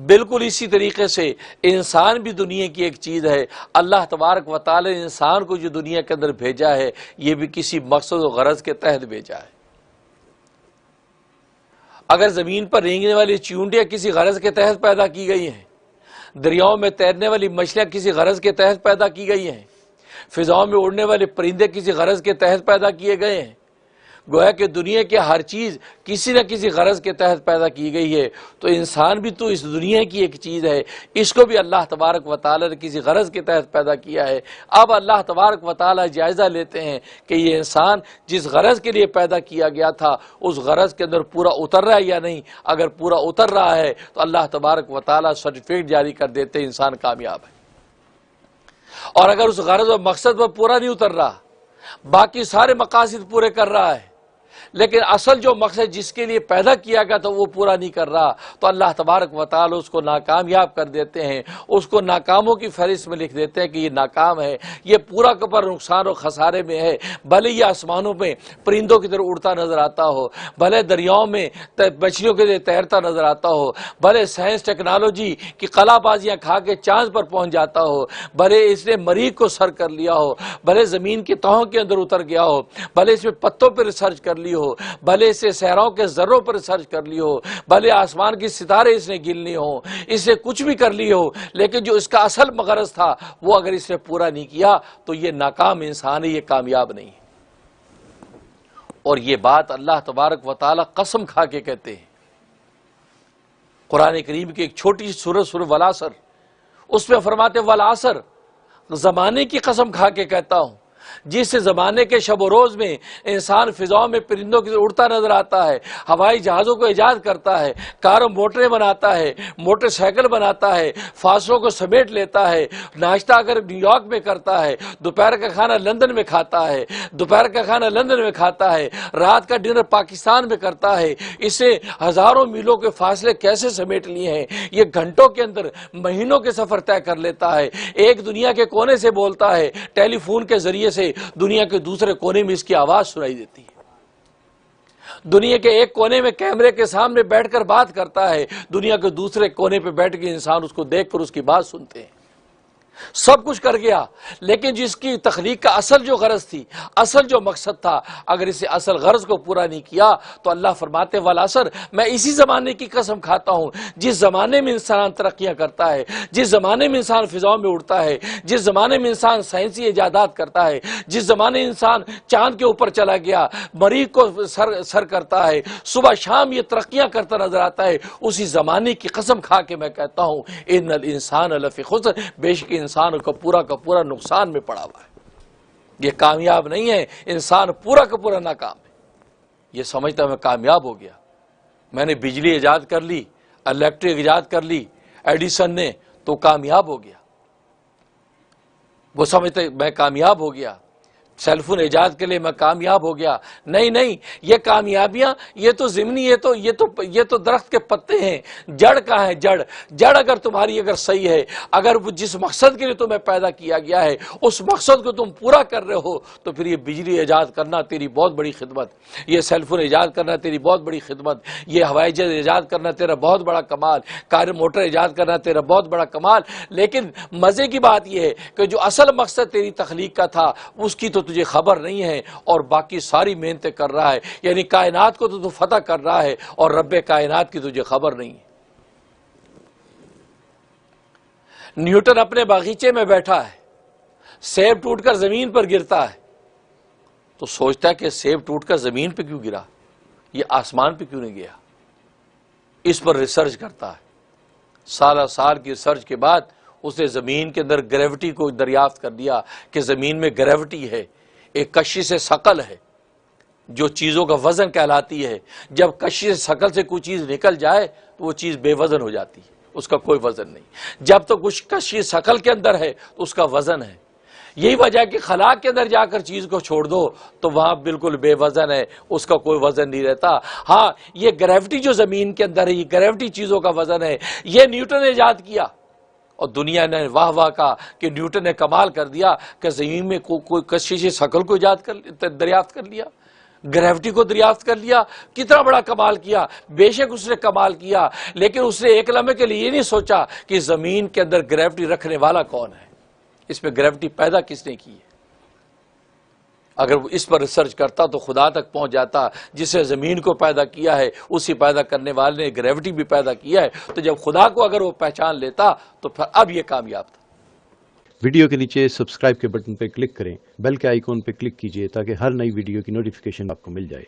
بالکل اسی طریقے سے انسان بھی دنیا کی ایک چیز ہے. اللہ تبارک و تعالی نے انسان کو جو دنیا کے اندر بھیجا ہے یہ بھی کسی مقصد و غرض کے تحت بھیجا ہے. اگر زمین پر رینگنے والی چیونٹیاں کسی غرض کے تحت پیدا کی گئی ہیں، دریاؤں میں تیرنے والی مچھلیاں کسی غرض کے تحت پیدا کی گئی ہیں، فضاؤں میں اڑنے والے پرندے کسی غرض کے تحت پیدا کیے گئے ہیں، گویا کہ دنیا کی ہر چیز کسی نہ کسی غرض کے تحت پیدا کی گئی ہے، تو انسان بھی تو اس دنیا کی ایک چیز ہے، اس کو بھی اللہ تبارک و تعالی نے کسی غرض کے تحت پیدا کیا ہے. اب اللہ تبارک و تعالی جائزہ لیتے ہیں کہ یہ انسان جس غرض کے لیے پیدا کیا گیا تھا اس غرض کے اندر پورا اتر رہا ہے یا نہیں. اگر پورا اتر رہا ہے تو اللہ تبارک و تعالی سرٹیفکیٹ جاری کر دیتے ہیں انسان کامیاب ہے. اور اگر اس غرض و مقصد پر پورا نہیں اتر رہا، باقی سارے مقاصد پورے کر رہا ہے لیکن اصل جو مقصد جس کے لیے پیدا کیا گیا تھا وہ پورا نہیں کر رہا، تو اللہ تبارک و تعالی اس کو ناکامیاب کر دیتے ہیں، اس کو ناکاموں کی فہرست میں لکھ دیتے ہیں کہ یہ ناکام ہے، یہ پورا کا پورا نقصان و خسارے میں ہے. بھلے یہ آسمانوں میں پرندوں کی طرح اڑتا نظر آتا ہو، بھلے دریاؤں میں مچھلیوں کے لیے تیرتا نظر آتا ہو، بھلے سائنس ٹیکنالوجی کی قلا بازیاں کھا کے چاند پر پہنچ جاتا ہو، بھلے اس نے مریخ کو سر کر لیا ہو، بھلے زمین کی تہوں کے اندر اتر گیا ہو، بھلے اس میں پتوں پر ریسرچ کر لی ہو، بھلے اسے صحراؤں کے ذروں پر ریسرچ کر لی ہو، بھلے آسمان کی ستارے اس نے گن لی ہو، اسے کچھ بھی کر لی ہو، لیکن جو اس کا اصل غرض تھا وہ اگر اس نے پورا نہیں کیا تو یہ ناکام انسان ہے، یہ کامیاب نہیں ہے. اور یہ بات اللہ تبارک و تعالی قسم کھا کے کہتے ہیں. قرآن کریم کی ایک چھوٹی سی سورہ والعصر، اس میں فرماتے والعصر، زمانے کی قسم کھا کے کہتا ہوں جس زمانے کے شب و روز میں انسان فضاؤں میں پرندوں کی طرح اڑتا نظر آتا ہے، ہوائی جہازوں کو ایجاد کرتا ہے، کاروں موٹریں بناتا ہے، موٹر سائیکل بناتا ہے، فاصلوں کو سمیٹ لیتا ہے، ناشتہ اگر نیو یارک میں کرتا ہے، دوپہر کا کھانا لندن میں کھاتا ہے، دوپہر کا کھانا لندن میں کھاتا ہے، رات کا ڈنر پاکستان میں کرتا ہے. اسے ہزاروں میلوں کے فاصلے کیسے سمیٹ لیے ہیں، یہ گھنٹوں کے اندر مہینوں کے سفر طے کر لیتا ہے. ایک دنیا کے کونے سے بولتا ہے، ٹیلی فون کے ذریعے سے دنیا کے دوسرے کونے میں اس کی آواز سنائی دیتی ہے. دنیا کے ایک کونے میں کیمرے کے سامنے بیٹھ کر بات کرتا ہے، دنیا کے دوسرے کونے پہ بیٹھ کے انسان اس کو دیکھ کر اس کی بات سنتے ہیں. سب کچھ کر گیا لیکن جس کی تخلیق کا اصل جو غرض تھی، اصل جو مقصد تھا، اگر اسے اصل غرض کو پورا نہیں کیا تو اللہ فرماتے والعصر، میں اسی زمانے کی قسم کھاتا ہوں جس زمانے میں انسان ترقیاں کرتا ہے، جس زمانے میں انسان فضاؤں میں اڑتا ہے، جس زمانے میں انسان سائنسی ایجادات کرتا ہے، جس زمانے میں انسان چاند کے اوپر چلا گیا، مریخ کو سر کرتا ہے، صبح شام یہ ترقیاں کرتا نظر آتا ہے، اسی زمانے کی قسم کھا کے میں کہتا ہوں ان الانسان لفی خسر، بے شک انسان کا پورا نقصان میں پڑا ہوا ہے، یہ کامیاب نہیں ہے، انسان پورا کا پورا ناکام ہے. یہ سمجھتا میں کامیاب ہو گیا، میں نے بجلی ایجاد کر لی، الیکٹرک ایجاد کر لی ایڈیسن نے، تو کامیاب ہو گیا. وہ سمجھتا میں کامیاب ہو گیا، سیل فون ایجاد کے لیے میں کامیاب ہو گیا. نہیں، یہ کامیابیاں یہ تو ضمنی، یہ تو درخت کے پتے ہیں. جڑ کہاں ہے؟ جڑ اگر تمہاری اگر صحیح ہے، اگر وہ جس مقصد کے لیے تمہیں پیدا کیا گیا ہے اس مقصد کو تم پورا کر رہے ہو تو پھر یہ بجلی ایجاد کرنا تیری بہت بڑی خدمت، یہ سیل فون ایجاد کرنا تیری بہت بڑی خدمت، یہ ہوائی جہاز ایجاد کرنا تیرا بہت بڑا کمال، کار موٹر ایجاد کرنا تیرا بہت بڑا کمال. لیکن مزے کی بات یہ ہے کہ جو اصل مقصد تیری تخلیق کا تھا اس کی تو تجھے خبر نہیں ہے، اور باقی ساری محنتیں کر رہا ہے، یعنی کائنات کو تو فتح کر رہا ہے اور رب کائنات کی تجھے خبر نہیں ہے. نیوٹن اپنے باغیچے میں بیٹھا ہے، سیب ٹوٹ کر زمین پر گرتا ہے تو سوچتا ہے کہ سیب ٹوٹ کر زمین پہ کیوں گرا، یہ آسمان پہ کیوں نہیں گیا. اس پر ریسرچ کرتا ہے، سال کی ریسرچ کے بعد اس نے زمین کے اندر گریوٹی کو دریافت کر دیا کہ زمین میں گریوٹی ہے، ایک کشش ثقل ہے جو چیزوں کا وزن کہلاتی ہے. جب کشش ثقل سے کوئی چیز نکل جائے تو وہ چیز بے وزن ہو جاتی ہے، اس کا کوئی وزن نہیں. جب تو کچھ کشش ثقل کے اندر ہے تو اس کا وزن ہے. یہی وجہ ہے کہ خلا کے اندر جا کر چیز کو چھوڑ دو تو وہاں بالکل بے وزن ہے، اس کا کوئی وزن نہیں رہتا. ہاں، یہ گریوٹی جو زمین کے اندر ہے، یہ گریوٹی چیزوں کا وزن ہے. یہ نیوٹن نے ایجاد کیا اور دنیا نے واہ کہا کہ نیوٹن نے کمال کر دیا کہ زمین میں کوئی کشش ثقل کو ایجاد کر دریافت کر لیا. گریوٹی کو دریافت کر لیا، کتنا بڑا کمال کیا. بے شک اس نے کمال کیا، لیکن اس نے ایک لمحے کے لیے یہ نہیں سوچا کہ زمین کے اندر گریوٹی رکھنے والا کون ہے، اس میں گریوٹی پیدا کس نے کی ہے. اگر وہ اس پر ریسرچ کرتا تو خدا تک پہنچ جاتا. جس نے زمین کو پیدا کیا ہے اسی پیدا کرنے والے نے گریوٹی بھی پیدا کیا ہے. تو جب خدا کو اگر وہ پہچان لیتا تو پھر اب یہ کامیاب تھا. ویڈیو کے نیچے سبسکرائب کے بٹن پہ کلک کریں، بیل کے آئیکن پہ کلک کیجئے تاکہ ہر نئی ویڈیو کی نوٹیفیکیشن آپ کو مل جائے.